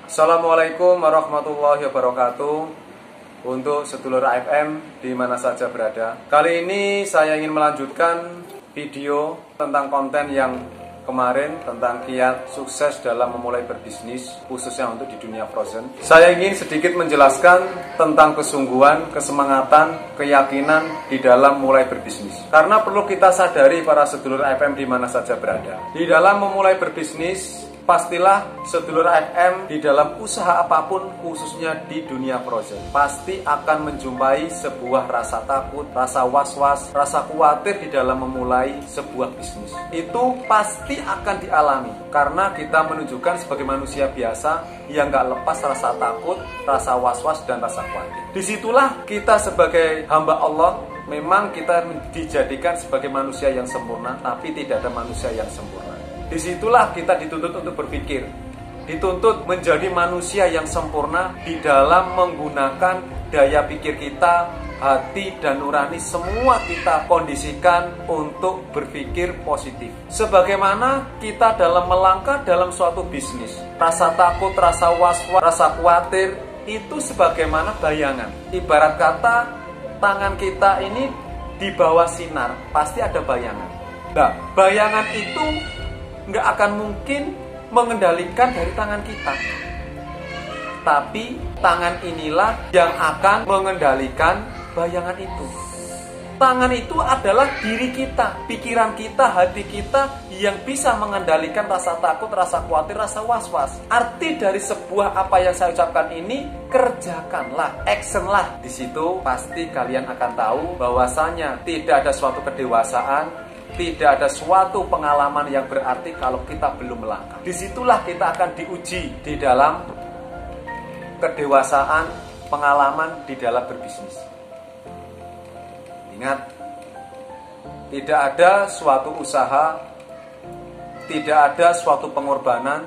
Assalamualaikum warahmatullahi wabarakatuh. Untuk sedulur AFM di mana saja berada, kali ini saya ingin melanjutkan video tentang konten yang kemarin tentang kiat sukses dalam memulai berbisnis, khususnya untuk di dunia frozen. Saya ingin sedikit menjelaskan tentang kesungguhan, kesemangatan, keyakinan di dalam mulai berbisnis. Karena perlu kita sadari para sedulur AFM di mana saja berada, di dalam memulai berbisnis, pastilah sedulur AFM di dalam usaha apapun, khususnya di dunia frozen, pasti akan menjumpai sebuah rasa takut, rasa was-was, rasa khawatir di dalam memulai sebuah bisnis. Itu pasti akan dialami karena kita menunjukkan sebagai manusia biasa yang gak lepas rasa takut, rasa was-was, dan rasa khawatir. Disitulah kita sebagai hamba Allah, memang kita dijadikan sebagai manusia yang sempurna, tapi tidak ada manusia yang sempurna. Disitulah kita dituntut untuk berpikir, dituntut menjadi manusia yang sempurna di dalam menggunakan daya pikir kita, hati dan nurani, semua kita kondisikan untuk berpikir positif. Sebagaimana kita dalam melangkah dalam suatu bisnis, rasa takut, rasa was-was, rasa khawatir, itu sebagaimana bayangan. Ibarat kata, tangan kita ini di bawah sinar, pasti ada bayangan. Nah, bayangan itu nggak akan mungkin mengendalikan dari tangan kita, tapi tangan inilah yang akan mengendalikan bayangan itu. Tangan itu adalah diri kita, pikiran kita, hati kita yang bisa mengendalikan rasa takut, rasa khawatir, rasa was-was. Arti dari sebuah apa yang saya ucapkan ini, kerjakanlah, actionlah. Di situ pasti kalian akan tahu bahwasanya tidak ada suatu kedewasaan, tidak ada suatu pengalaman yang berarti kalau kita belum melangkah. Disitulah kita akan diuji di dalam kedewasaan, pengalaman di dalam berbisnis. Ingat, tidak ada suatu usaha, tidak ada suatu pengorbanan,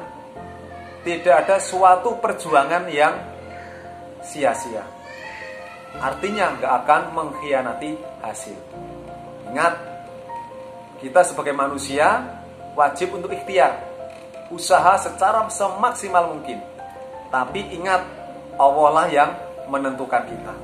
tidak ada suatu perjuangan yang sia-sia. Artinya nggak akan mengkhianati hasil. Ingat, kita sebagai manusia wajib untuk ikhtiar, usaha secara semaksimal mungkin. Tapi ingat, Allah lah yang menentukan kita.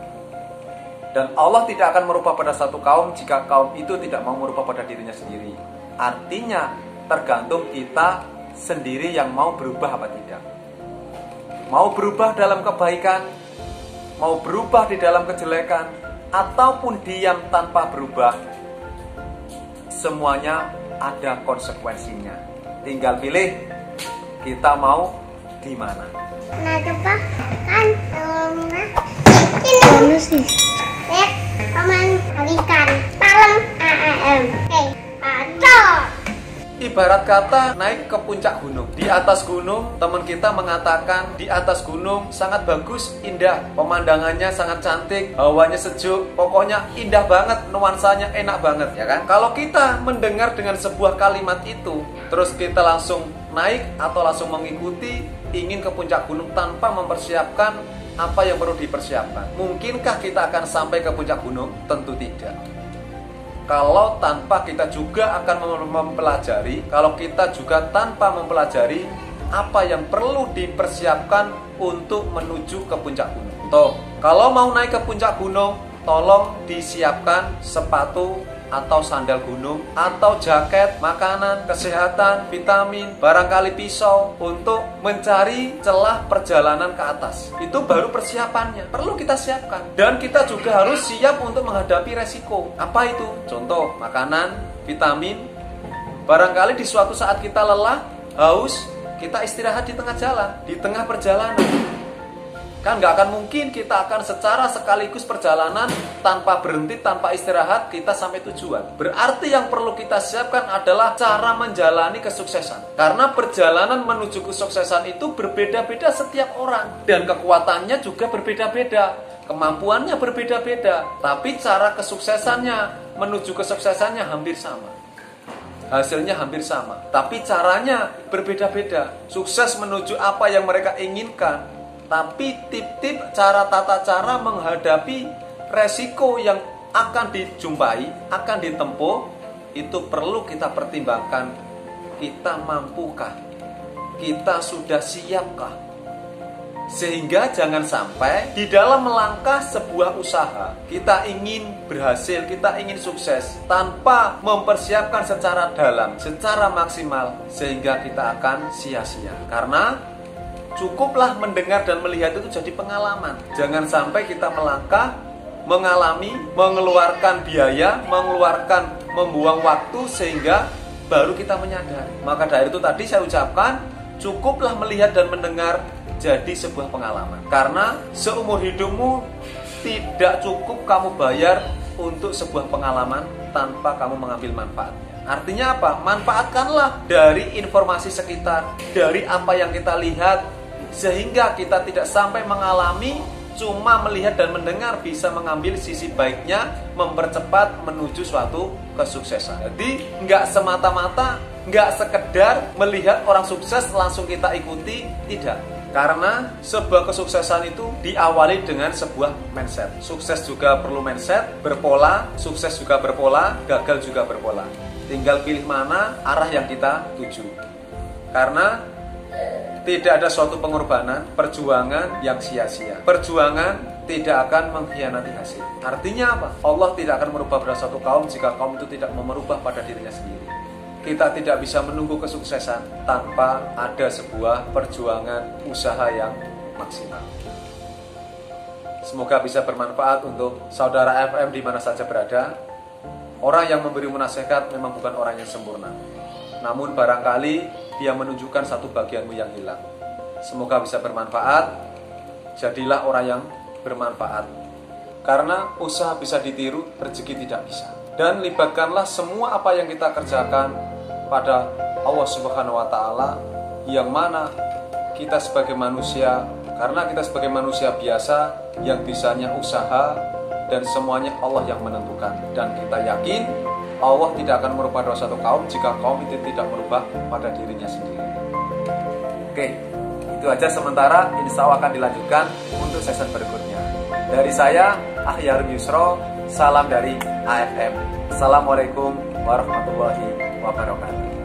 Dan Allah tidak akan merubah pada satu kaum jika kaum itu tidak mau merubah pada dirinya sendiri. Artinya tergantung kita sendiri yang mau berubah apa tidak. Mau berubah dalam kebaikan, mau berubah di dalam kejelekan, ataupun diam tanpa berubah, semuanya ada konsekuensinya. Tinggal pilih kita mau di mana. Nah, coba kan ini sih. Paman kalikan palem AAM. Acor. Ibarat kata naik ke puncak gunung. Di atas gunung, teman kita mengatakan di atas gunung sangat bagus, indah, pemandangannya sangat cantik, hawanya sejuk, pokoknya indah banget, nuansanya enak banget, ya kan? Kalau kita mendengar dengan sebuah kalimat itu, terus kita langsung naik atau langsung mengikuti, ingin ke puncak gunung tanpa mempersiapkan apa yang perlu dipersiapkan. Mungkinkah kita akan sampai ke puncak gunung? Tentu tidak. Kalau tanpa kita juga akan mempelajari, kalau kita juga tanpa mempelajari apa yang perlu dipersiapkan untuk menuju ke puncak gunung. Tuh, kalau mau naik ke puncak gunung, tolong disiapkan sepatu atau sandal gunung, atau jaket, makanan, kesehatan, vitamin, barangkali pisau untuk mencari celah perjalanan ke atas. Itu baru persiapannya, perlu kita siapkan. Dan kita juga harus siap untuk menghadapi resiko. Apa itu? Contoh, makanan, vitamin. Barangkali di suatu saat kita lelah, haus, kita istirahat di tengah jalan, di tengah perjalanan. Kan nggak akan mungkin kita akan secara sekaligus perjalanan tanpa berhenti, tanpa istirahat, kita sampai tujuan. Berarti yang perlu kita siapkan adalah cara menjalani kesuksesan. Karena perjalanan menuju kesuksesan itu berbeda-beda setiap orang. Dan kekuatannya juga berbeda-beda, kemampuannya berbeda-beda. Tapi cara kesuksesannya, menuju kesuksesannya hampir sama. Hasilnya hampir sama. Tapi caranya berbeda-beda. Sukses menuju apa yang mereka inginkan. Tapi tip-tip cara tata cara menghadapi resiko yang akan dijumpai, akan ditempuh, itu perlu kita pertimbangkan. Kita mampukah? Kita sudah siapkah? Sehingga jangan sampai di dalam melangkah sebuah usaha kita ingin berhasil, kita ingin sukses tanpa mempersiapkan secara dalam, secara maksimal, sehingga kita akan sia-sia. Karena cukuplah mendengar dan melihat itu jadi pengalaman. Jangan sampai kita melangkah, mengalami, mengeluarkan biaya, membuang waktu sehingga baru kita menyadari. Maka dari itu tadi saya ucapkan, cukuplah melihat dan mendengar jadi sebuah pengalaman. Karena seumur hidupmu tidak cukup kamu bayar untuk sebuah pengalaman tanpa kamu mengambil manfaatnya. Artinya apa? Manfaatkanlah dari informasi sekitar, dari apa yang kita lihat, sehingga kita tidak sampai mengalami, cuma melihat dan mendengar, bisa mengambil sisi baiknya, mempercepat menuju suatu kesuksesan. Jadi nggak semata-mata, nggak sekedar melihat orang sukses langsung kita ikuti, tidak. Karena sebuah kesuksesan itu diawali dengan sebuah mindset. Sukses juga perlu mindset, berpola, sukses juga berpola, gagal juga berpola. Tinggal pilih mana arah yang kita tuju. Karena tidak ada suatu pengorbanan, perjuangan yang sia-sia. Perjuangan tidak akan mengkhianati hasil. Artinya apa? Allah tidak akan merubah pada suatu kaum jika kaum itu tidak merubah pada dirinya sendiri. Kita tidak bisa menunggu kesuksesan tanpa ada sebuah perjuangan usaha yang maksimal. Semoga bisa bermanfaat untuk saudara FM di mana saja berada. Orang yang memberimu nasihat memang bukan orang yang sempurna. Namun barangkali dia menunjukkan satu bagianmu yang hilang. Semoga bisa bermanfaat. Jadilah orang yang bermanfaat. Karena usaha bisa ditiru, rezeki tidak bisa. Dan libatkanlah semua apa yang kita kerjakan pada Allah Subhanahu wa Ta'ala, yang mana kita sebagai manusia, karena kita sebagai manusia biasa yang bisanya usaha, dan semuanya Allah yang menentukan. Dan kita yakin Allah tidak akan merubah pada suatu kaum jika kaum itu tidak merubah pada dirinya sendiri. Oke, itu aja sementara. Insya Allah akan dilanjutkan untuk season berikutnya. Dari saya, Akhyarul Yusro, salam dari AFM. Assalamualaikum warahmatullahi wabarakatuh.